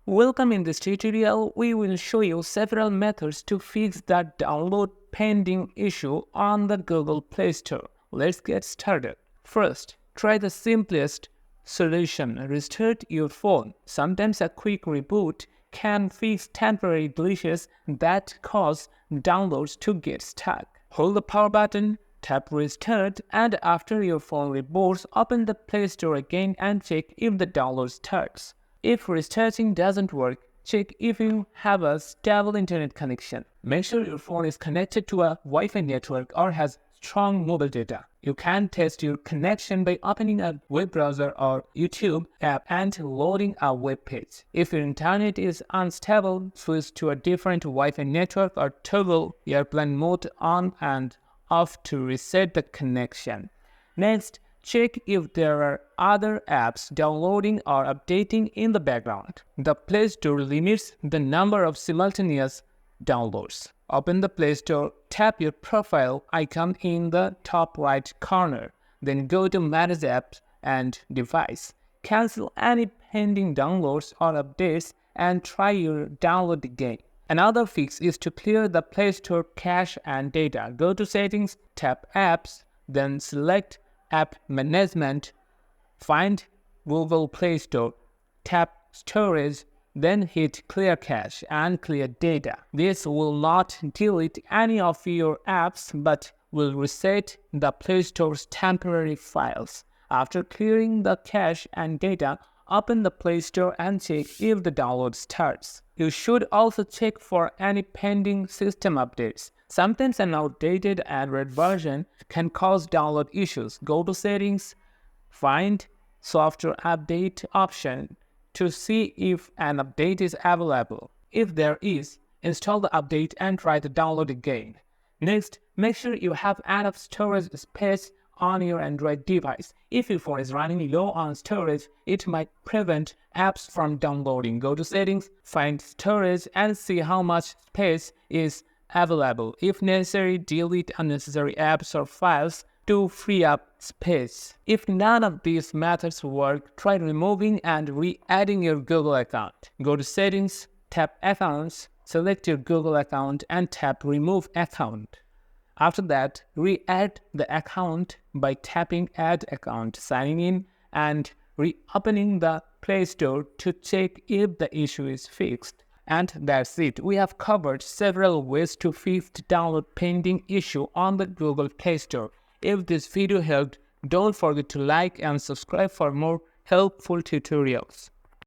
Welcome. In this tutorial, we will show you several methods to fix that download pending issue on the Google Play Store. Let's get started. First, try the simplest solution. Restart your phone. Sometimes a quick reboot can fix temporary glitches that cause downloads to get stuck. Hold the power button, tap Restart, and after your phone reboots, open the Play Store again and check if the download starts. If restarting doesn't work, check if you have a stable internet connection. Make sure your phone is connected to a Wi-Fi network or has strong mobile data. You can test your connection by opening a web browser or YouTube app and loading a web page. If your internet is unstable, switch to a different Wi-Fi network or toggle airplane mode on and off to reset the connection. Next, check if there are other apps downloading or updating in the background. The Play Store limits the number of simultaneous downloads. Open the Play Store, tap your profile icon in the top right corner, then go to Manage Apps and Device. Cancel any pending downloads or updates and try your download again. Another fix is to clear the Play Store cache and data. Go to Settings, tap Apps, then select App Management, find Google Play Store, tap Storage, then hit Clear Cache and clear data. This will not delete any of your apps but will reset the Play Store's temporary files. After clearing the cache and data, open the Play Store and check if the download starts. You should also check for any pending system updates. Sometimes an outdated Android version can cause download issues. Go to Settings, find Software Update option to see if an update is available. If there is, install the update and try the download again. Next, make sure you have enough storage space on your Android device. If your phone is running low on storage, it might prevent apps from downloading. Go to Settings, find Storage and see how much space is available. If necessary, delete unnecessary apps or files to free up space. If none of these methods work, try removing and re-adding your Google account. Go to Settings, tap Accounts, select your Google account and tap Remove Account. After that, re-add the account by tapping Add Account, signing in and reopening the Play Store to check if the issue is fixed. And that's it. We have covered several ways to fix the download pending issue on the Google Play Store. If this video helped, don't forget to like and subscribe for more helpful tutorials.